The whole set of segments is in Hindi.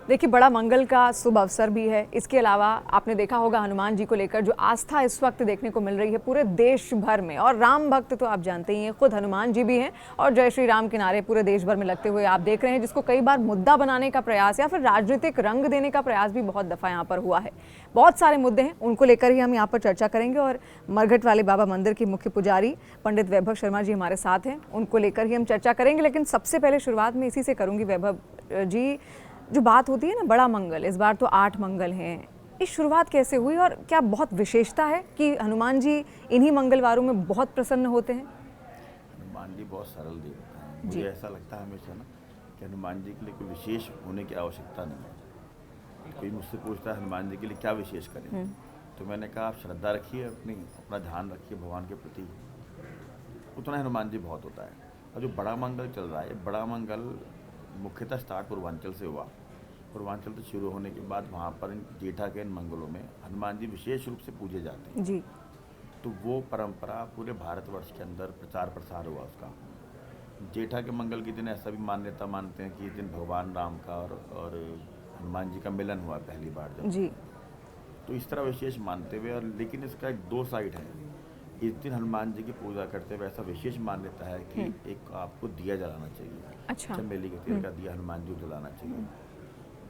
देखिए, बड़ा मंगल का शुभ अवसर भी है। इसके अलावा आपने देखा होगा हनुमान जी को लेकर जो आस्था इस वक्त देखने को मिल रही है पूरे देश भर में। और राम भक्त तो आप जानते ही हैं, खुद हनुमान जी भी हैं और जय श्री राम के नारे पूरे देश भर में लगते हुए आप देख रहे हैं, जिसको कई बार मुद्दा बनाने का प्रयास या फिर राजनीतिक रंग देने का प्रयास भी बहुत दफ़ा यहाँ पर हुआ है। बहुत सारे मुद्दे हैं, उनको लेकर ही हम यहाँ पर चर्चा करेंगे। और मरघट वाले बाबा मंदिर के मुख्य पुजारी पंडित वैभव शर्मा जी हमारे साथ हैं, उनको लेकर ही हम चर्चा करेंगे। लेकिन सबसे पहले शुरुआत में इसी से करूँगी। वैभव जी, जो बात होती है ना बड़ा मंगल, इस बार तो 8 मंगल हैं, इस शुरुआत कैसे हुई और क्या बहुत विशेषता है कि हनुमान जी इन्हीं मंगलवारों में बहुत प्रसन्न होते हैं? हनुमान जी बहुत सरल देवता हैं। मुझे ऐसा लगता है हमेशा ना कि हनुमान जी के लिए कोई विशेष होने की आवश्यकता नहीं है। कोई मुझसे पूछता है हनुमान जी के लिए क्या विशेष करें, तो मैंने कहा आप श्रद्धा रखिए, अपना ध्यान रखिए भगवान के प्रति, उतना हनुमान जी बहुत होता है। और जो बड़ा मंगल चल रहा है, बड़ा मंगल मुख्यतः स्टार्ट पूर्वांचल से हुआ। पूर्वांचल से शुरू होने के बाद वहाँ पर जेठा के इन मंगलों में हनुमान जी विशेष रूप से पूजे जाते हैं जी। तो वो परंपरा पूरे भारतवर्ष के अंदर प्रचार प्रसार हुआ उसका। जेठा के मंगल के दिन ऐसा भी मान्यता मानते हैं कि इस दिन भगवान राम का और हनुमान जी का मिलन हुआ पहली बार जब जी। तो इस तरह विशेष मानते हुए। और लेकिन इसका एक दो साइड है। इस दिन हनुमान जी की पूजा करते हुए ऐसा विशेष मान्यता है कि एक आपको दिया जलाना चाहिए। अच्छा। चमेली के तेल का दिया हनुमान जी को जलाना चाहिए,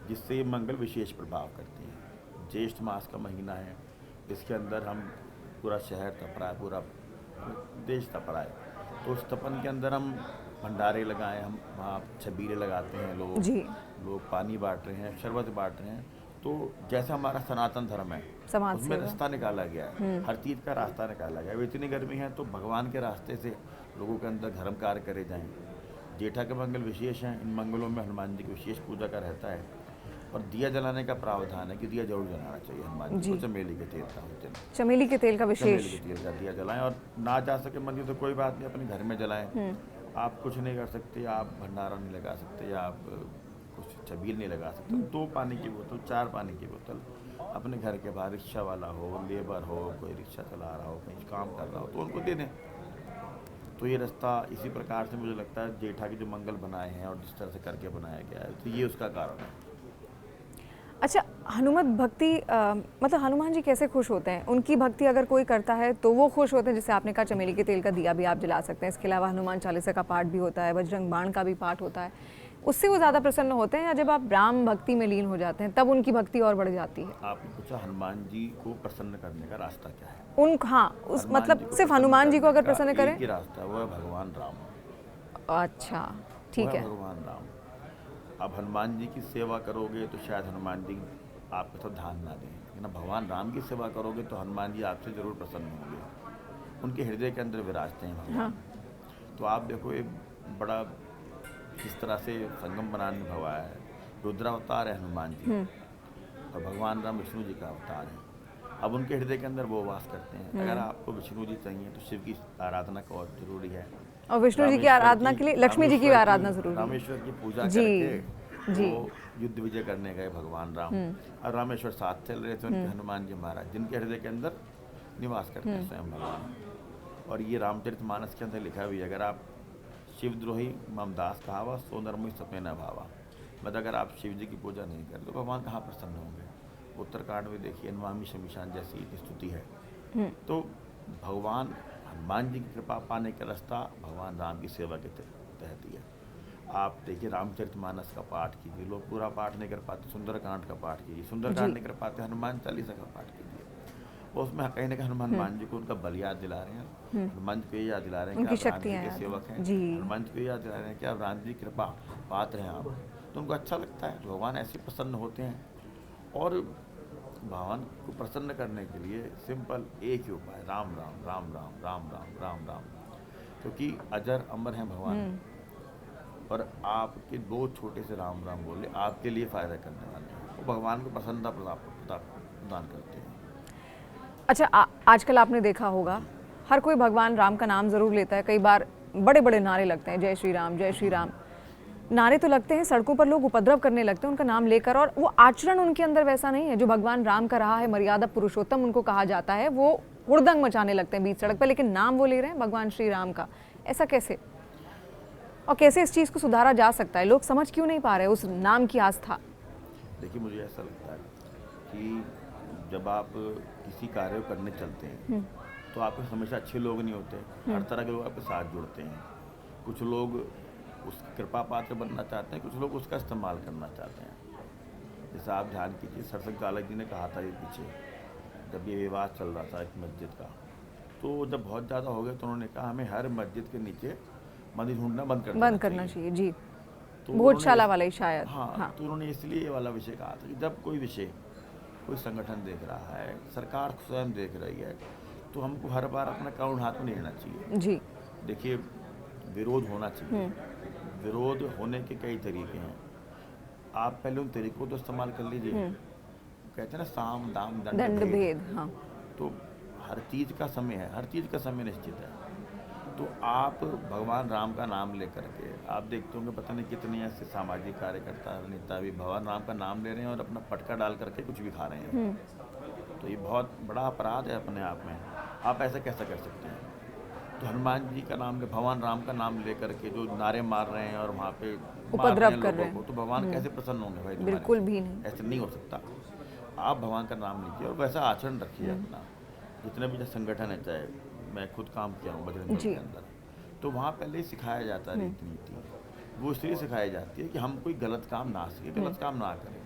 जिससे ये मंगल विशेष प्रभाव करती है। ज्येष्ठ मास का महीना है, इसके अंदर हम पूरा शहर तप रहा है, पूरा देश तप रहा है। तो उस तपन के अंदर हम भंडारे लगाएं, हम वहाँ छबीले लगाते हैं, लोग पानी बांट रहे हैं, शरबत बांट रहे हैं। तो जैसा हमारा सनातन धर्म है उसमें रास्ता निकाला गया है, हर चीज़ का रास्ता निकाला गया है। इतनी गर्मी है तो भगवान के रास्ते से लोगों के अंदर धर्म कार्य करे जाएं। जेठा के मंगल विशेष हैं, इन मंगलों में हनुमान जी की विशेष पूजा का रहता है। और दिया जलाने का प्रावधान है कि दिया जरूर जलाना चाहिए हनुमान जी को, चमेली के तेल का होते हैं। चमेली के तेल का विशेष, चमेली के तेल का दिया जलाएं। और ना जा सके मंदिर तो कोई बात नहीं, अपने घर में जलाएं। आप कुछ नहीं कर सकते, आप भंडारा नहीं लगा सकते, या आप कुछ छबील नहीं लगा सकते, 2 पानी की बोतल, 4 पानी की बोतल अपने घर के बाहर, रिक्शा वाला हो, लेबर हो, कोई रिक्शा चला रहा हो, कहीं काम कर रहा हो, तो उनको दे दें। तो ये रास्ता इसी प्रकार से मुझे लगता है जेठा के जो मंगल बनाए हैं और जिस तरह से करके बनाया गया है, तो ये उसका कारण है। अच्छा, हनुमत भक्ति मतलब हनुमान जी कैसे खुश होते हैं? उनकी भक्ति अगर कोई करता है तो वो खुश होते हैं, जैसे आपने कहा चमेली के तेल का दिया भी आप जला सकते हैं। इसके अलावा हनुमान चालीसा का पाठ भी होता है, बजरंग बाण का भी पाठ होता है, उससे वो ज़्यादा प्रसन्न होते हैं? या जब आप राम भक्ति में लीन हो जाते हैं तब उनकी भक्ति और बढ़ जाती है? आपने पूछा हनुमान जी को प्रसन्न करने का रास्ता क्या है? उस मतलब सिर्फ हनुमान जी को अगर प्रसन्न करें? एक ही रास्ता है, वो है भगवान राम। अच्छा, ठीक है। भगवान राम। अब हनुमान जी की सेवा करोगे तो शायद हनुमान जी आपके साथ ध्यान ना दें, लेकिन भगवान राम की सेवा करोगे तो हनुमान जी आपसे जरूर प्रसन्न होंगे। उनके हृदय के अंदर विराजते हैं भगवान। हाँ। तो आप देखो, एक बड़ा जिस तरह से संगम बनाने निभाया है, रुद्रावतार है हनुमान जी और भगवान राम विष्णु जी का अवतार है। अब उनके हृदय के अंदर वो वास करते हैं। अगर आपको विष्णु जी चाहिए तो शिव की आराधना का और जरूरी है, और विष्णु जी की आराधना के लिए लक्ष्मी जी की आराधना जरूरी है। रामेश्वर की पूजा करके वो युद्ध विजय करने गए भगवान राम, और रामेश्वर साथ चल रहे थे उनके हनुमान जी महाराज, जिनके हृदय के अंदर निवास करते हैं स्वयं भगवान। और ये रामचरितमानस के अंदर लिखा हुआ है, अगर आप शिवद्रोही ममदास कहावा सो नरमुहि सपने भावा, मतलब अगर आप शिव जी की पूजा नहीं करें तो भगवान कहाँ प्रसन्न होंगे। उत्तरकांड में देखिए नमामि शमीशान जैसी स्तुति है। तो भगवान हनुमान जी की कृपा पाने का रास्ता भगवान राम की सेवा के तहत ही है। आप देखिए रामचरितमानस का पाठ कीजिए, लोग पूरा पाठ नहीं कर पाते, सुंदरकांड का पाठ कीजिए, सुंदरकांड नहीं कर पाते, हनुमान चालीसा का पाठ कीजिए। वो उसमें कहीं ना कहीं हनुमान जी को उनका बल याद दिला रहे हैं, हनुमान जी को याद दिला रहे हैं कि आप राम जी के सेवक हैं, हनुमान जी को याद दिला रहे हैं कि आप राम जी कृपा पात्र हैं आप। तो उनको अच्छा लगता है, भगवान ऐसे प्रसन्न होते हैं। और भगवान को प्रसन्न करने के लिए सिंपल एक ही उपाय, राम राम राम राम राम राम राम राम, क्योंकि अजर अमर हैं भगवान। और आपके 2 छोटे से राम राम बोले आपके लिए फ़ायदा करने वाले हैं, वो भगवान को प्रसन्नता प्रदान करते हैं। अच्छा, आजकल आपने देखा होगा हर कोई भगवान राम का नाम ज़रूर लेता है। कई बार बड़े बड़े नारे लगते हैं, जय श्री राम जय श्री राम। नारे तो लगते हैं, सड़कों पर लोग उपद्रव करने लगते हैं उनका नाम लेकर, और वो आचरण उनके अंदर वैसा नहीं है जो भगवान राम का रहा है। मर्यादा पुरुषोत्तम उनको कहा जाता है, वो हुड़दंग मचाने लगते हैं बीच सड़क पर, लेकिन नाम वो ले रहे हैं भगवान श्री राम का। ऐसा कैसे? और कैसे इस चीज़ को सुधारा जा सकता है? लोग समझ क्यों नहीं पा रहे उस नाम की आस्था? देखिए मुझे ऐसा लगता है कि जब आप किसी कार्य को करने चलते हैं तो आपके हमेशा अच्छे लोग नहीं होते, हर तरह के लोग आपके साथ जुड़ते हैं। कुछ लोग उसकी कृपा पात्र बनना चाहते हैं, कुछ लोग उसका इस्तेमाल करना चाहते हैं। जैसे आप ध्यान कीजिए, सरसंघ चालक जी ने कहा था ये पीछे जब ये विवाद चल रहा था एक मस्जिद का, तो जब बहुत ज़्यादा हो गया तो उन्होंने कहा हमें हर मस्जिद के नीचे मंदिर ढूंढना बंद करना चाहिए। जी, तो भोजशाला वाला ही शायद। हाँ, तो उन्होंने इसलिए ये वाला विषय कहा था कि जब कोई विषय कोई संगठन देख रहा है, सरकार स्वयं देख रही है, तो हमको हर बार अपना कानून हाथ में नहीं लेना चाहिए। जी, देखिए विरोध होना चाहिए, विरोध होने के कई तरीके हैं। आप पहले उन तरीकों को इस्तेमाल कर लीजिए। कहते हैं ना साम दाम दंड भेद। हाँ, तो हर चीज़ का समय है, हर चीज़ का समय निश्चित है। तो आप भगवान राम का नाम लेकर के आप देखते होंगे पता नहीं कितने ऐसे सामाजिक कार्यकर्ता नेता भी भगवान राम का नाम ले रहे हैं और अपना पटका डाल करके कुछ भी खा रहे हैं। तो ये बहुत बड़ा अपराध है अपने आप में। आप ऐसा कैसा कर सकते हैं? तो हनुमान जी का नाम ले, भगवान राम का नाम लेकर के जो नारे मार रहे हैं और वहाँ पे उपद्रव कर रहे हैं, तो भगवान कैसे प्रसन्न होंगे भाई? बिल्कुल भी नहीं। ऐसा नहीं हो सकता। आप भगवान का नाम लीजिए और वैसा आचरण रखिए अपना। जितने भी संगठन है, चाहे मैं खुद काम किया हूँ बजरंग दल के अंदर, तो वहाँ पहले ही सिखाया जाता है रीति नीति। वो इसलिए सिखाई जाती है कि हम कोई गलत काम ना सीखें, गलत काम ना करें।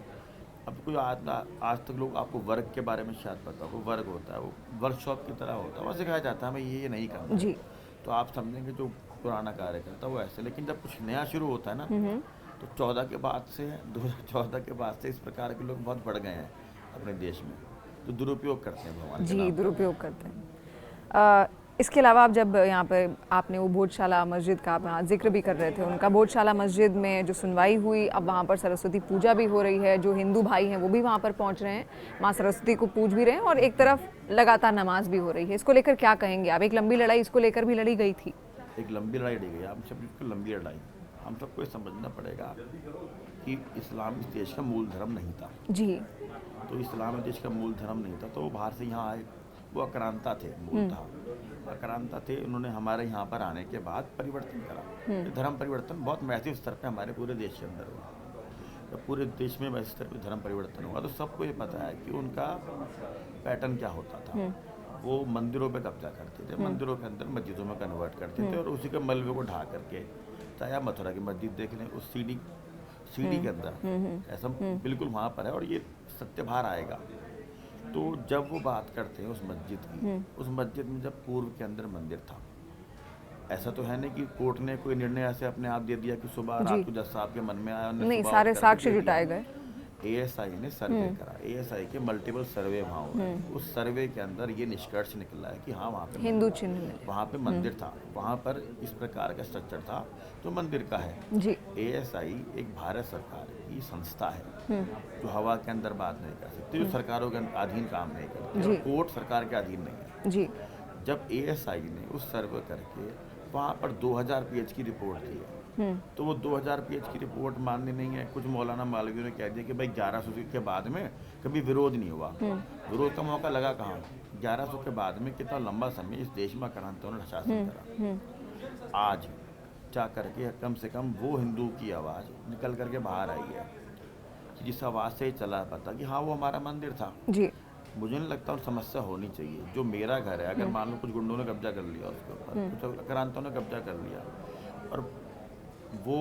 अब कोई आज तक लोग आपको वर्ग के बारे में शायद पता हो, वर्ग होता है वो वर्कशॉप की तरह होता है, वहाँ सिखाया जाता है हमें ये नहीं करना जी। तो आप समझेंगे जो पुराना कार्य करता है वो ऐसे। लेकिन जब कुछ नया शुरू होता है ना, तो 14 के बाद से 2014 के बाद से इस प्रकार के लोग बहुत बढ़ गए हैं अपने देश में, तो दुरुपयोग करते हैं भगवान के नाम का। दुरुपयोग करते हैं। इसके अलावा आप जब यहाँ पर आपने वो भोजशाला मस्जिद का आप यहाँ जिक्र भी कर रहे थे, उनका भोजशाला मस्जिद में जो सुनवाई हुई, अब वहाँ पर सरस्वती पूजा भी हो रही है। जो हिंदू भाई हैं वो भी वहाँ पर पहुँच रहे हैं, माँ सरस्वती को पूज भी रहे हैं और एक तरफ लगातार नमाज भी हो रही है। इसको लेकर क्या कहेंगे आप? एक लंबी लड़ाई इसको लेकर भी लड़ी गई थी। एक लंबी लड़ाई लड़ी गई, हम सब बिल्कुल लंबी लड़ाई। हम सबको ये समझना पड़ेगा कि इस्लाम इस देश का मूल धर्म नहीं था। जी। तो इस्लाम इस देश का मूल धर्म नहीं था, तो वो बाहर से यहाँ आए, वो आक्रांता थे, मूलतः आक्रांता थे। उन्होंने हमारे यहाँ पर आने के बाद परिवर्तन करा। ये धर्म परिवर्तन बहुत मैसिव स्तर पे हमारे पूरे देश के अंदर हुआ। जब पूरे देश में मैसिव स्तर पे धर्म परिवर्तन हुआ तो सबको ये पता है कि उनका पैटर्न क्या होता था। वो मंदिरों पे कब्जा करते थे, मंदिरों के अंदर मस्जिदों में कन्वर्ट करते थे और उसी के मलबे को ढा करके, चाहे आप मथुरा की मस्जिद देख लें, उस सीढ़ी के अंदर ऐसा बिल्कुल वहाँ पर है और ये सत्य बाहर आएगा। तो जब वो बात करते हैं उस मस्जिद की, उस मस्जिद में जब पूर्व के अंदर मंदिर था, ऐसा तो है नहीं कि कोर्ट ने कोई निर्णय ऐसे अपने आप दे दिया कि सुबह रात को जज साहब के मन में आया, नहीं, सारे साक्ष्य जुटाए गए। एएसआई ने सर्वे करा, एएसआई के मल्टीपल सर्वे वहाँ हुए। उस सर्वे के अंदर ये निष्कर्ष निकला है कि हाँ वहाँ पे हिंदू चिन्ह, वहाँ पे मंदिर था, वहाँ पर इस प्रकार का स्ट्रक्चर था जो मंदिर का है। जी। एएसआई एक भारत सरकार की संस्था है जो हवा के अंदर बात नहीं कर सकती, जो सरकारों के अधीन काम नहीं करती, कोर्ट सरकार के अधीन नहीं है। जी। जब एएसआई ने उस सर्वे करके वहाँ पर 2000 पेज की रिपोर्ट दी है, तो वो 2000 पेज की रिपोर्ट माननी नहीं है। कुछ मौलाना मौलवियों ने कह दिया कि भाई 1100 के बाद में कभी विरोध नहीं हुआ। विरोध का मौका लगा कहाँ? 1100 के बाद में कितना लंबा समय इस देश में आक्रांताओं ने शासन करा। आज जा करके कम से कम वो हिंदू की आवाज़ निकल करके बाहर आई है कि जिस आवाज़ से चला पता कि हाँ वो हमारा मंदिर था। जी। मुझे नहीं लगता समस्या होनी चाहिए। जो मेरा घर है, अगर मान लो कुछ गुंडों ने कब्जा कर लिया उसके ऊपर, कुछ आक्रांताओं ने कब्जा कर लिया और वो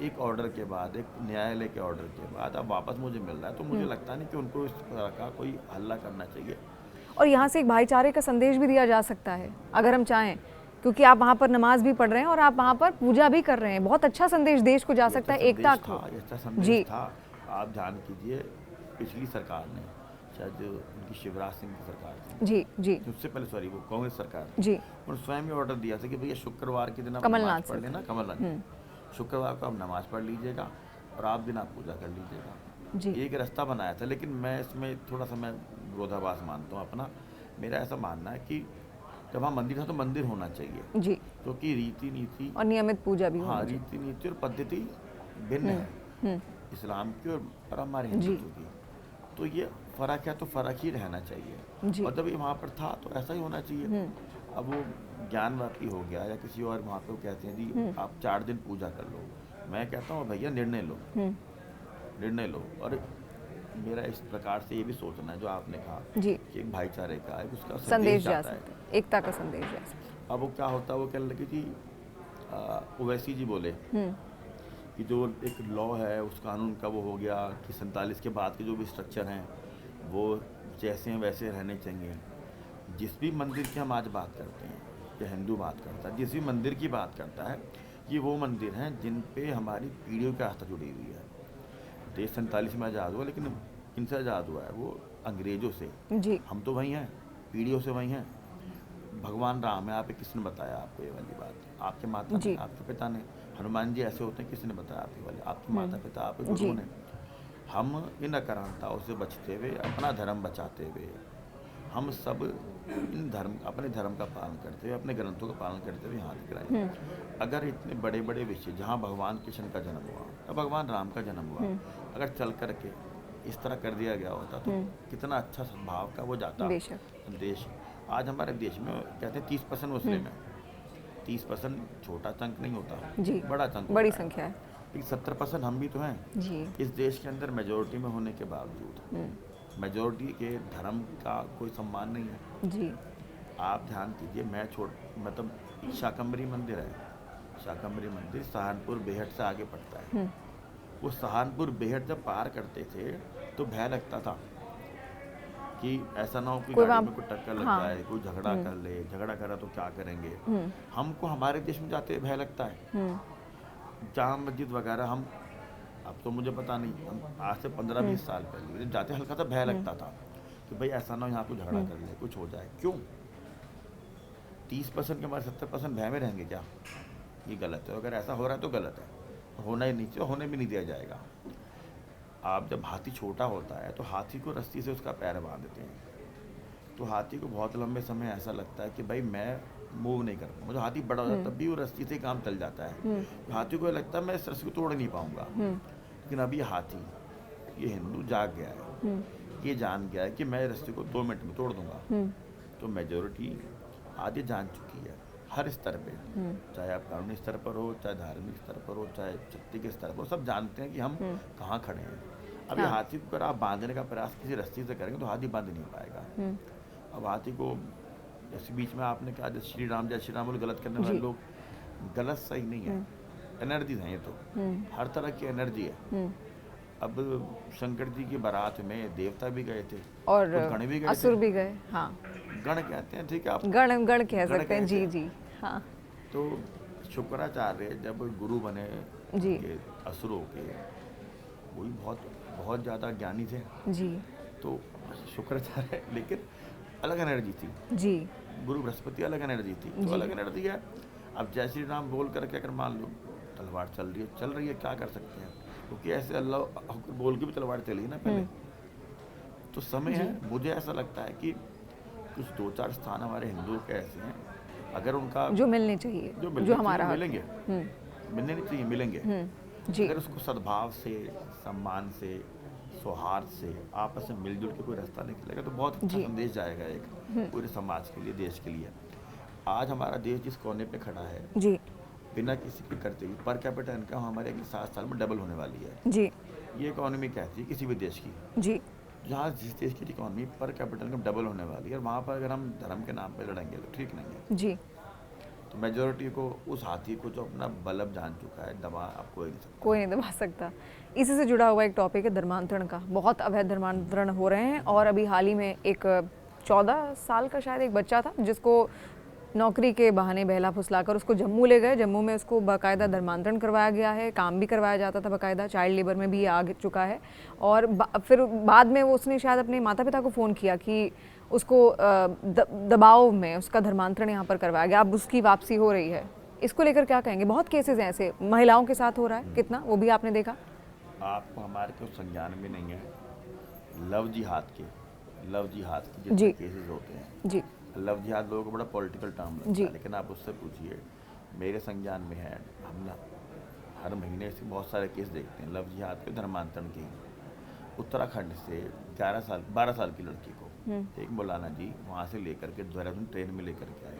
एक ऑर्डर के बाद, एक न्यायालय के ऑर्डर के बाद अब वापस मुझे मिल रहा है, तो मुझे लगता नहीं कि उनको इस तरह का कोई हल्ला करना चाहिए। और यहाँ से एक भाईचारे का संदेश भी दिया जा सकता है अगर हम चाहें, क्योंकि आप वहाँ पर नमाज भी पढ़ रहे हैं और आप वहाँ पर पूजा भी कर रहे हैं। बहुत अच्छा संदेश देश को जा सकता है, एकता को। अच्छा संदेश था। आप ध्यान कीजिए, पिछली सरकार ने, शायद उनकी शिवराज सिंह की सरकार थी, जी जी, उससे पहले सॉरी वो कांग्रेस सरकार जी, उन्होंने स्वयं ही ऑर्डर दिया था कि भैया शुक्रवार के दिन आप नमाज पढ़ लेना, कमलनाथ शुक्रवार को आप नमाज पढ़ लीजिएगा और आप दिन आप पूजा कर लीजिएगा जी। एक रास्ता बनाया था, लेकिन मैं इसमें थोड़ा सा मैं विरोधाभास मानता हूँ अपना। मेरा ऐसा मानना है कि जब वहाँ मंदिर है तो मंदिर होना चाहिए जी, क्योंकि रीति नीति और नियमित पूजा भी, हाँ, रीति नीति और पद्धति भिन्न है इस्लाम की और हमारे हिंदुत्व की। तो ये फ़र्क है तो फ़र्क ही रहना चाहिए और जब ये वहाँ पर था तो ऐसा ही होना चाहिए। अब वो ज्ञानवापी हो गया या किसी और वहाँ पे वो कहते हैं जी आप 4 दिन पूजा कर लो, मैं कहता हूँ भैया निर्णय लो, निर्णय लो। और मेरा इस प्रकार से ये भी सोचना है जो आपने कहा जी, कि एक भाईचारे का है, उसका संदेश जा जाता है। सकता है, एकता का संदेश जा सकता अब वो क्या होता है, वो कहने लगे जी ओवैसी जी बोले है। कि जो एक लॉ है उस कानून का वो हो गया कि 47 के बाद के जो भी स्ट्रक्चर हैं वो जैसे हैं वैसे रहने चाहिए। जिस भी मंदिर की हम आज बात करते हैं या हिंदू बात करता है, जिस भी मंदिर की बात करता है, ये वो मंदिर हैं जिन पे हमारी पीढ़ियों की आस्था जुड़ी हुई है। देश 47 में आज़ाद हुआ, लेकिन किनसे आज़ाद हुआ है? वो अंग्रेज़ों से। जी, हम तो वहीं हैं, पीढ़ियों से वहीं हैं। भगवान राम है, आप किसने बताया आपको ये वाली बात? आपके माता जी, ने, आपके पिता ने। हनुमान जी ऐसे होते हैं, किसने बताया आपके वाले? आपके माता पिता, आपके जी, गुरुओं ने। हम इन अक्रांताओं से बचते हुए, अपना धर्म बचाते हुए, हम सब इन धर्म अपने धर्म का पालन करते हुए, अपने ग्रंथों का पालन करते हुए यहाँ दिख रहे हैं। अगर इतने बड़े बड़े विषय जहाँ भगवान कृष्ण का जन्म हुआ या भगवान राम का जन्म हुआ, अगर चल करके इस तरह कर दिया गया होता तो कितना अच्छा सद्भाव का वो जाता बेशक। देश। आज हमारे देश में कहते हैं 30% मुस्लिम है। 30% छोटा चंक नहीं होता, जी, बड़ा चंक बड़ी होता है। संख्या है। लेकिन 70% हम भी तो हैं जी, इस देश के अंदर। मेजोरिटी में होने के बावजूद मेजोरिटी के धर्म का कोई सम्मान नहीं है। जी, आप ध्यान कीजिए, मतलब शाकंभरी मंदिर है, शाकंभरी मंदिर सहारनपुर बेहट से आगे पड़ता है। वो सहारनपुर बेहट जब पार करते थे तो भय लगता था कि ऐसा ना हो कि कोई गाड़ी वहाँ में कोई टक्कर लग हाँ, जाए, कोई झगड़ा कर ले, झगड़ा करा तो क्या करेंगे। हमको हमारे देश में जाते भय लगता है। जाम मस्जिद वगैरह हम, अब तो मुझे पता नहीं, हम आज से 15-20 साल पहले जाते हल्का सा भय लगता था कि भाई ऐसा ना हो यहाँ कोई झगड़ा कर ले, कुछ हो जाए। क्यों? 30% के हमारे 70% भय में रहेंगे क्या? ये गलत है। अगर ऐसा हो रहा है तो गलत है, होना ही नहीं चाहिए, होने भी नहीं दिया जाएगा। आप जब हाथी छोटा होता है तो हाथी को रस्सी से उसका पैर बांध देते हैं, तो हाथी को बहुत लंबे समय ऐसा लगता है कि भाई मैं मूव नहीं कर पाऊँ। मुझे हाथी बड़ा होता है तब भी वो रस्सी से काम चल जाता है। हाथी को लगता है मैं इस रस्सी को तोड़ नहीं पाऊंगा। लेकिन अब ये हाथी, ये हिंदू जाग गया है, ये जान गया है कि मैं रस्सी को 2 मिनट में तोड़ दूंगा। तो मेजोरिटी आज ये जान चुकी है हर स्तर पे, चाहे आप कानूनी स्तर पर हो, चाहे धार्मिक स्तर पर हो, चाहे शक्ति के स्तर पर, सब जानते हैं कि हम कहाँ खड़े हैं। अब ये हाथी को अगर आप बांधने का प्रयास किसी रस्सी से करेंगे तो हाथी बांध नहीं पाएगा। अब हाथी को, जैसे बीच में आपने कहा जय श्री राम बोले, गलत करने वाले लोग, गलत सही नहीं है, एनर्जी है ये तो, हर तरह की एनर्जी है। अब शंकर जी की बारात में देवता भी गए थे और गण भी गए असुर थे। भी गए। हाँ, गण कहते हैं, ठीक है, आप गण गण कह गण सकते हैं। जी, कहते जी, हाँ, तो शुक्राचार्य जब गुरु बने जी, के असुरों के, वो भी बहुत बहुत ज़्यादा ज्ञानी थे। जी, तो शुक्राचार्य, लेकिन अलग एनर्जी थी। जी, गुरु बृहस्पति अलग एनर्जी थी, तो अलग एनर्जी है। अब जय श्री राम बोल करके अगर मान लो तलवार चल रही है, क्या कर सकते हैं? क्योंकि ऐसे अल्लाह बोल के भी तलवार चली ना पहले। तो समय है, मुझे ऐसा लगता है कि कुछ 2-4 स्थान हमारे हिंदुओं के ऐसे हैं, अगर उनका जो मिलने चाहिए, जो हमारा हक है। मिलेंगे, मिलने नहीं चाहिए, मिलेंगे। जी, अगर उसको सद्भाव से, सम्मान से, सौहार्द से, आपस में मिलजुल के कोई रास्ता निकलेगा तो बहुत अच्छा संदेश जाएगा एक पूरे समाज के लिए, देश के लिए। आज हमारा देश जिस कोने पे खड़ा है, जी, बिना किसी के करते हुए, पर कैपिटा इनकम हमारे अगले 7 साल में डबल होने वाली है। जी, ये इकोनॉमी कहती है किसी भी देश की, जी, जहाँ जिस देश की इकोनॉमी पर कैपिटल इनकम डबल होने वाली है, और वहाँ पर अगर हम धर्म के नाम पे लड़ेंगे तो ठीक नहीं है। जी, तो मेजोरिटी को, उस हाथी को जो अपना बलब जान चुका है, दबा अब कोई नहीं सकता। कोई नहीं दबा सकता। इसी से जुड़ा हुआ एक टॉपिक है धर्मांतरण का। बहुत अवैध धर्मांतरण हो रहे हैं और अभी हाल ही में एक 14 साल का शायद एक बच्चा था जिसको नौकरी के बहाने बहला फुसलाकर उसको जम्मू ले गए। जम्मू में उसको बाकायदा धर्मांतरण करवाया गया है, काम भी करवाया जाता था बाकायदा, चाइल्ड लेबर में भी ये आ चुका है। और फिर बाद में वो उसने शायद अपने माता पिता को फ़ोन किया कि उसको दबाव में उसका धर्मांतरण यहाँ पर करवाया गया, अब उसकी वापसी हो रही है। इसको लेकर क्या कहेंगे? बहुत केसेस हैं ऐसे, महिलाओं के साथ हो रहा है, कितना वो भी आपने देखा। आपको हमारे को संज्ञान में नहीं है लव जिहाद के जी। जितने केसेस होते हैं। जी, लव जिहाद लोगों को बड़ा पॉलिटिकल टर्म लगता जी। है, लेकिन आप उससे पूछिए, मेरे संज्ञान में है, हम ना हर महीने से बहुत सारे केस देखते हैं लव जिहाद के, धर्मांतरण के। उत्तराखंड से 12 साल की लड़की को एक मौलाना जी वहाँ से लेकर के देहरादून ट्रेन में लेकर के आए।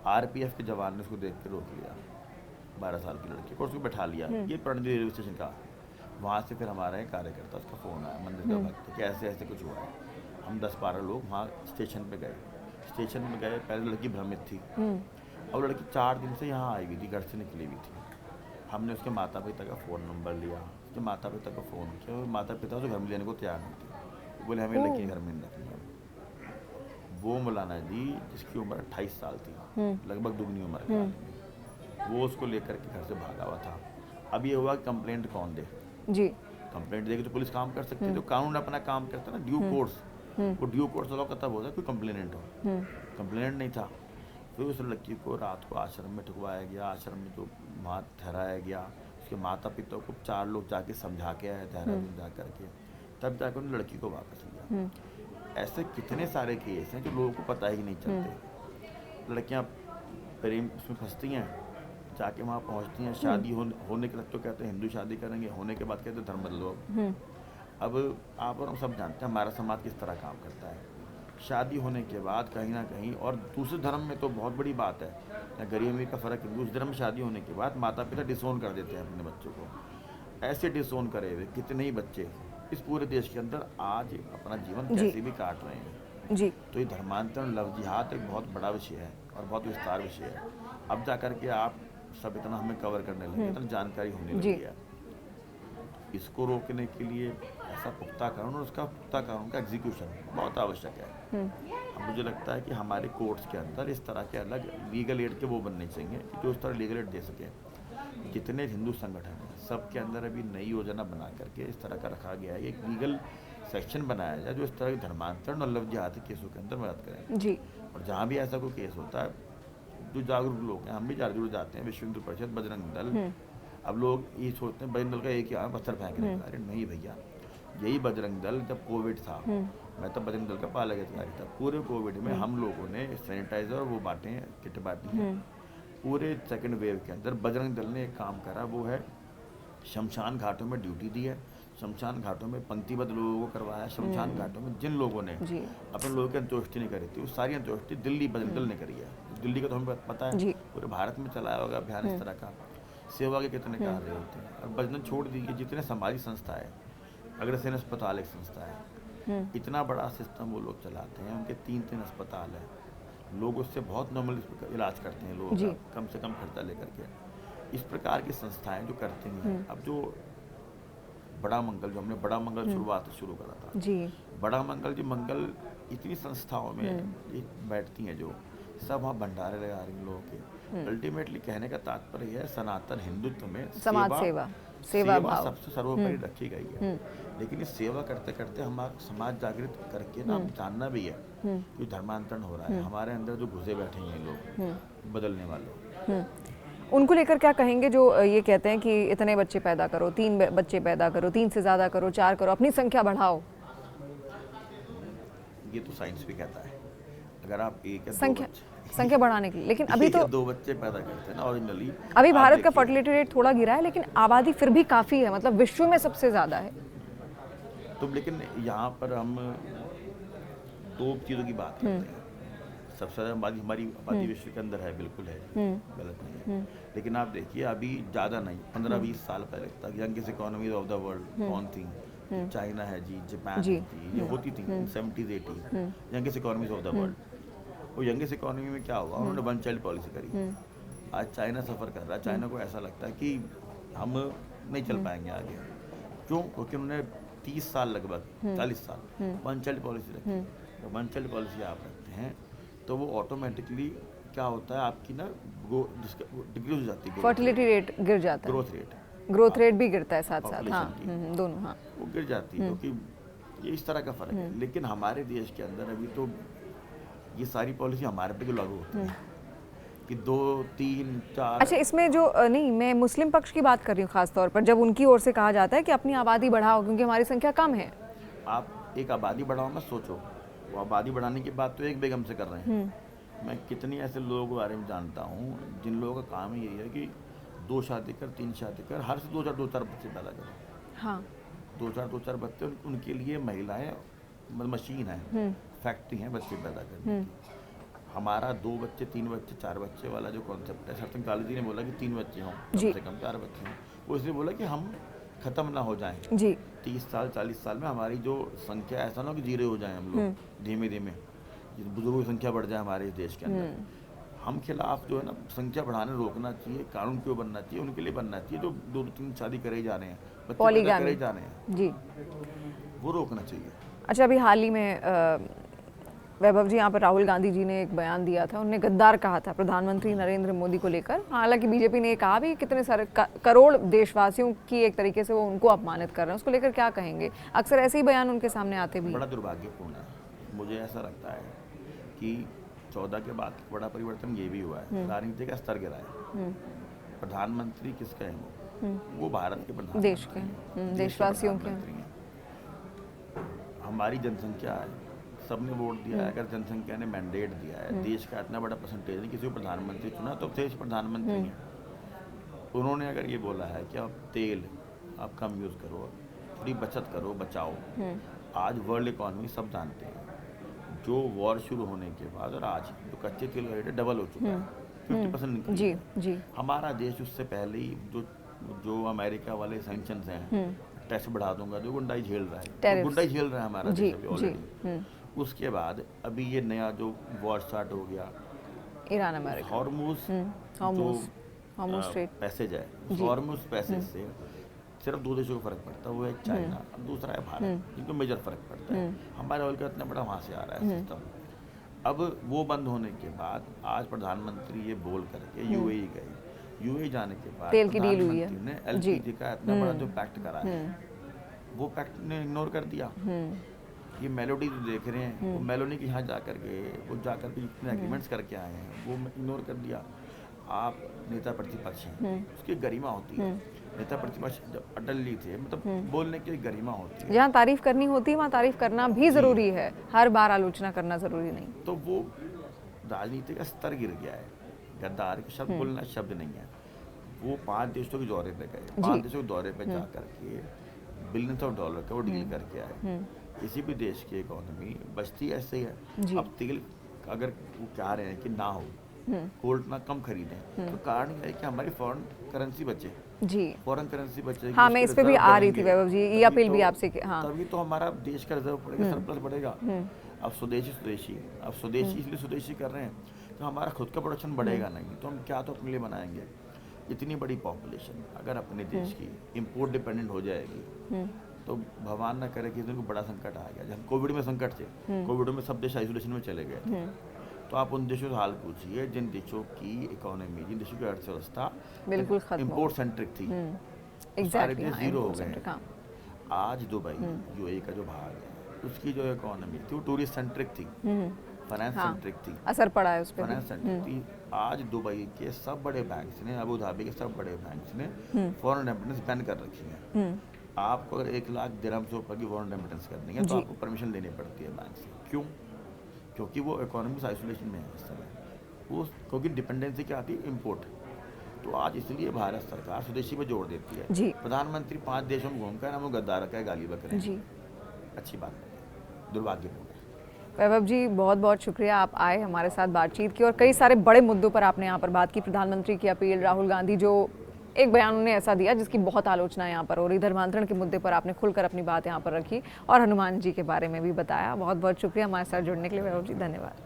आरपीएफ के जवान ने उसको देख के रोक लिया, 12 साल की लड़की को, उसको बैठा लिया। ये पणजी रेलवे स्टेशन का, वहाँ से फिर हमारा एक कार्यकर्ता, उसका फ़ोन आया मंदिर का भक्त कि ऐसे ऐसे कुछ हुआ है। हम 10-12 लोग वहाँ स्टेशन पे गए। स्टेशन में गए, पहले लड़की भ्रमित थी, अब लड़की 4 दिन से यहाँ आई हुई थी, घर से निकली हुई थी। हमने उसके माता पिता का फ़ोन नंबर लिया, उसके माता पिता को फ़ोन किया, और माता पिता उसे घर में लेने को तैयार नहीं थे, बोले हमें लड़की घर में नहीं रखनी है। वो मौलाना जी जिसकी उम्र 28 साल थी, लगभग दुगनी उम्र के आदमी, वो उसको लेकर के घर से भागा हुआ था। अब ये हुआ कंप्लेंट कौन दे जी, कंप्लेंट देगी तो पुलिस काम कर सकती है, तो कानून अपना काम करता है ना, ड्यू कोर्स। वो ड्यू कोर्स लॉ का तब होता है कोई कंप्लेनेंट हो, कंप्लेनेंट नहीं था। फिर उस लड़की को रात को आश्रम में ठुकवाया गया, आश्रम में जो वहाँ ठहराया गया, उसके माता पिता को 4 लोग जाके समझा के आए देहरादून जा करके, तब जाकर उन्होंने लड़की को वापस लिया। ऐसे कितने सारे केस हैं जो लोगों को पता ही नहीं चलते। लड़कियां प्रेम उसमें फंसती हैं, जाके वहाँ पहुँचती हैं, शादी होने के तक तो कहते हैं हिंदू शादी करेंगे, होने के बाद कहते हैं धर्म बदलो। अब आप और हम सब जानते हैं हमारा समाज किस तरह काम करता है। शादी होने के बाद कहीं ना कहीं, और दूसरे धर्म में तो बहुत बड़ी बात है, या गरीब अमीर का फ़र्क है, दूसरे धर्म में शादी होने के बाद माता पिता डिसोन कर देते हैं अपने बच्चों को। ऐसे डिसोन करे हुए कितने ही बच्चे इस पूरे देश के अंदर आज अपना जीवन कैसे भी काट रहे हैं जी। तो ये धर्मांतरण, लव जिहाद एक बहुत बड़ा विषय है और बहुत विस्तार विषय है। अब जा करके आप सब इतना हमें कवर करने लगे, इतना जानकारी होने लगी है। इसको रोकने के लिए ऐसा पुख्ता कानून और उसका पुख्ता कानून का एग्जीक्यूशन बहुत आवश्यक है। अब मुझे लगता है कि हमारे कोर्ट्स के अंदर इस तरह के अलग लीगल एड के वो बनने चाहिए कि जो इस तरह लीगल एड दे सके। जितने हिंदू संगठन हैं सब के अंदर अभी नई योजना बना करके इस तरह का रखा गया है, एक लीगल सेक्शन बनाया जाए जो इस तरह के धर्मांतरण और लव जिहाद के केसों के अंदर मदद करें जी। और जहाँ भी ऐसा कोई केस होता है, जो जागरूक लोग हैं, हम भी जागरूक जाते हैं, विश्व हिंदू परिषद, बजरंग दल। अब लोग ये सोचते हैं बजरंग दल का एक ही है पत्थर फेंकने का, अरे नहीं भैया, यही बजरंग दल जब कोविड था, मैं तब बजरंग दल का पालक अधिकारी था, पूरे कोविड में हम लोगों ने सैनिटाइजर वो बांटे हैं, किट बांटी हैं। पूरे सेकंड वेव के अंदर बजरंग दल ने एक काम करा, वो है शमशान घाटों में ड्यूटी दी है, शमशान घाटों में पंक्तिबद्ध लोगों को करवाया, शमशान घाटों में जिन लोगों ने अपने लोगों की अंत्येष्टि नहीं करी थी, वो सारी अंत्येष्टि दिल्ली बजरंग दल ने करी है। दिल्ली का तो हमें पता है, पूरे भारत में चलाया होगा अभियान इस तरह का। सेवा के कितने कार्य होते हैं। और बजरंग छोड़ दीजिए, जितने सामाजिक संस्था है, अग्रसेन अस्पताल एक संस्था है, इतना बड़ा सिस्टम वो लोग चलाते हैं, उनके 3-3 अस्पताल है, लोग उससे बहुत नॉर्मल इलाज करते हैं, लोग कम से कम खर्चा लेकर के। इस प्रकार की संस्थाएं जो करती हैं। अब जो बड़ा मंगल, जो हमने बड़ा मंगल शुरुआत शुरू करा था जी, बड़ा मंगल जी, मंगल इतनी संस्थाओं में बैठती हैं जो सब वहाँ भंडारे लगा रही हैं लोगों के। अल्टीमेटली कहने का तात्पर्य है सनातन हिंदुत्व में समाज सेवा भाव सबसे सर्वोपरि रखी गई है। लेकिन इस सेवा करते करते हमारा समाज जागृत करके ना जानना भी है कि धर्मांतरण हो रहा है, हमारे अंदर जो घुसे बैठे हैं लोग बदलने वाले, उनको लेकर क्या कहेंगे जो ये कहते हैं कि इतने बच्चे पैदा करो, 3 बच्चे पैदा करो, 3 से ज़्यादा करो, 4 करो, अपनी संख्या बढ़ाओ। ये तो साइंस भी कहता है, अगर आप एक या संख्या बढ़ाने के लिए, लेकिन अभी तो 2 बच्चे पैदा करते हैं ना ओरिजिनली। अभी भारत का फर्टिलिटी रेट थोड़ा गिरा है, लेकिन आबादी फिर भी काफ़ी है, मतलब विश्व में सबसे ज़्यादा है। तो लेकिन यहाँ पर हम 2 चीज़ों की बात करते हैं। सबसे ज़्यादा हमारी आबादी विश्व के अंदर है, बिल्कुल है, गलत नहीं है। लेकिन आप देखिए अभी ज़्यादा नहीं, 15-20 साल पहले तक youngest economy of the world कौन थी? चाइना है जी, जापान है जी, ये होती थी 70s 80s youngest economies of the world. वो यंगेस्ट इकोनॉमी में क्या हुआ, उन्होंने 1 चाइल्ड पॉलिसी करी। आज चाइना सफ़र कर रहा है, चाइना को ऐसा लगता है कि हम नहीं चल पाएंगे आगे। क्यों? क्योंकि उन्होंने 30 साल लगभग 40 साल 1 चाइल्ड पॉलिसी रखी। तो 1 चाइल्ड पॉलिसी आप रखते हैं तो वो ऑटोमेटिकली क्या होता है, आपकी ना डिक्रीज हो जाती है, फर्टिलिटी रेट गिर जाता है, ग्रोथ रेट भी गिरता है साथ साथ। हाँ, दोनों, हाँ, वो गिर जाती है, क्योंकि ये इस तरह का फ़र्क है। लेकिन हमारे देश के अंदर अभी तो ये सारी पॉलिसी हमारे पे लागू होती है कि 2, 3, 4। अच्छा, इसमें जो नहीं, मैं मुस्लिम पक्ष की बात कर रही हूँ खास तौर पर, जब उनकी ओर से कहा जाता है कि अपनी आबादी बढ़ाओ क्योंकि हमारी संख्या कम है। आप एक आबादी बढ़ाओ मत सोचो, वो आबादी बढ़ाने की बात तो एक बेगम से कर रहे हैं। मैं कितनी ऐसे लोगों के बारे में जानता हूँ जिन लोगों का काम यही है कि 2 शादी कर, 3 शादी कर, हर से 2-4 बच्चे पैदा करो। हाँ, 2-4 बच्चे, उनके लिए महिलाएं मशीन है, फैक्ट्री है बच्चे पैदा करने की। हमारा 2 बच्चे, 3 बच्चे, 4 बच्चे वाला जो कॉन्सेप्ट है, सरसन काली जी ने बोला कि 3 बच्चे हों, कम से कम 4 बच्चे हों। वो इसलिए बोला कि हम ख़त्म ना हो जाएं। जी 30 साल 40 साल में हमारी जो संख्या ऐसा ना हो कि जीरे हो जाएं हम लोग धीमे धीमे, बुजुर्गों की संख्या बढ़ जाए हमारे इस देश के अंदर। हम खिलाफ जो है ना संख्या बढ़ाने रोकना चाहिए। कानून क्यों बनना चाहिए? उनके लिए बनना चाहिए जो 2-3 शादी करे जा रहे हैं, बच्चे पैदा पॉलीगैमी करे जा रहे हैं, जी। वो रोकना चाहिए। अच्छा, अभी हाल ही में वैभव जी यहाँ पर राहुल गांधी जी ने एक बयान दिया था, उन्होंने गद्दार कहा था प्रधानमंत्री नरेंद्र मोदी को लेकर। हालांकि बीजेपी ने कहा भी कितने सारे करोड़ देशवासियों की एक तरीके से वो उनको अपमानित कर रहे हैं, उसको लेकर क्या कहेंगे? अक्सर ऐसे ही बयान उनके सामने आते भी। बड़ा दुर्भाग्यपूर्ण है। मुझे ऐसा लगता है कि 14 के बाद बड़ा परिवर्तन ये भी हुआ है, राजनीति का स्तर गिरा है। प्रधानमंत्री किसके हैं? वो भारत के प्रधानमंत्री, देश के देशवासियों के। हमारी जनसंख्या है, सबने वोट दिया है। अगर जनसंख्या ने मैंडेट दिया है, देश का इतना बड़ा परसेंटेज है, किसी को प्रधानमंत्री चुना तो देश प्रधानमंत्री है। उन्होंने अगर ये बोला है कि आप तेल आप कम यूज़ करो, थोड़ी बचत करो, बचाओ। आज वर्ल्ड इकॉनमी सब जानते हैं, जो वॉर शुरू होने के बाद और आज जो कच्चे तेल का रेट डबल हो चुका है, 50% जी जी। हमारा देश उससे पहले ही जो अमेरिका वाले सैंक्शंस हैं, टैक्स बढ़ा दूंगा, जो गुंडाई झेल रहा है, तो गुंडाई झेल रहा है हमारा देश अभी ऑलरेडी। उसके बाद अभी ये नया जो वॉर स्टार्ट हो गया ईरान अमेरिका, हॉर्मुज पैसेज है, हॉर्मुज पैसेज से सिर्फ 2 देशों को फर्क पड़ता है, वो है चाइना, दूसरा है भारत, जिनको मेजर फर्क पड़ता है। हमारे ऑयल का इतना बड़ा वहाँ से आ रहा है सिस्टम। अब वो बंद होने के बाद आज प्रधानमंत्री ये बोल करके यूएई गए, यूएई जाने के बाद तेल की डील हुई है, ने एलपीजी का इतना बड़ा जो पैक्ट करा है, वो पैक्ट ने इग्नोर कर दिया। ये मेलोडी जो देख रहे हैं, वो मेलोडी के यहाँ जा करके जितने एग्रीमेंट्स करके आए हैं वो इग्नोर कर दिया। आप नेता प्रतिपक्ष हैं, उसकी गरिमा होती है। नेता प्रतिपक्ष जब अटल जी थे, मतलब बोलने की गरिमा होती है। जहाँ तारीफ करनी होती है वहाँ तारीफ करना भी जरूरी है, हर बार आलोचना करना जरूरी नहीं। तो वो राजनीति का स्तर गिर गया है। गद्दार के शब्द बोलना शब्द नहीं है। वो 5 देशों के दौरे पे गए, 5 देशों के दौरे पे जा करके बिलियंस ऑफ डॉलर का वो डील करके आए। किसी भी देश की इकोनॉमी बचती ऐसे ही है। अब तेल अगर वो चाह रहे हैं कि ना हो, कोल्ड ना कम खरीदें, तो कारण ये है कि हमारी फॉरेन करेंसी बचे जी, फॉरेन करेंसी बचेगी। हाँ, मैं इस पे भी आ रही थी वैभव जी, ये अपील भी आपसे कि हाँ, तभी तो हमारा देश का रिजर्व बढ़ेगा, सरप्लस बढ़ेगा। अब स्वदेशी इसलिए स्वदेशी कर रहे हैं तो हमारा खुद का प्रोडक्शन बढ़ेगा नहीं, तो हम क्या तो अपने लिए बनाएंगे। इतनी बड़ी पॉपुलेशन अगर अपने देश की इम्पोर्ट डिपेंडेंट हो जाएगी तो भगवान ना करे कि इनको बड़ा संकट आ गया। जब कोविड में संकट थे, कोविड में सब देश आइसोलेशन में चले गए थे। तो आप उन देशों से हाल पूछिए जिन देशों की इकोनॉमी, जिन देशों की अर्थव्यवस्था बिल्कुल इम्पोर्ट सेंट्रिक थी, सारे देश जीरो हो गए। आज दुबई यूएई का जो भाग है, उसकी जो इकोनॉमी थी वो टूरिस्ट सेंट्रिक थी, फाइनेंस सेंट्रिक थी, असर पड़ा है उस पर, फाइनेंस सेंट्रिक थी। आज दुबई के सब बड़े बैंक्स ने, अबू धाबी के सब बड़े बैंक्स ने फॉरेन रेमिटेंस बैन कर रखी है। आपको अगर 1 लाख दिरहम से ऊपर की फॉरेन रेमिटेंस करनी है तो आपको परमिशन लेनी पड़ती है बैंक से। क्यों? क्योंकि वो इकोनॉमिक आइसोलेशन में है इस समय, वो क्योंकि डिपेंडेंसी क्या आती है, इम्पोर्ट। तो आज इसलिए भारत सरकार स्वदेशी पर जोर देती है। प्रधानमंत्री 5 देशों में घूमकर ना वो गद्दार का गाली बकरे जी, अच्छी बात नहीं, दुर्भाग्यपूर्ण है। वैभव जी बहुत बहुत शुक्रिया, आप आए हमारे साथ बातचीत की और कई सारे बड़े मुद्दों पर आपने यहाँ पर बात की। प्रधानमंत्री की अपील, राहुल गांधी जो एक बयान उन्होंने ऐसा दिया जिसकी बहुत आलोचना यहाँ पर हो रही, धर्मांतरण के मुद्दे पर आपने खुलकर अपनी बात यहाँ पर रखी और हनुमान जी के बारे में भी बताया। बहुत बहुत शुक्रिया हमारे साथ जुड़ने के लिए वैभव जी, धन्यवाद।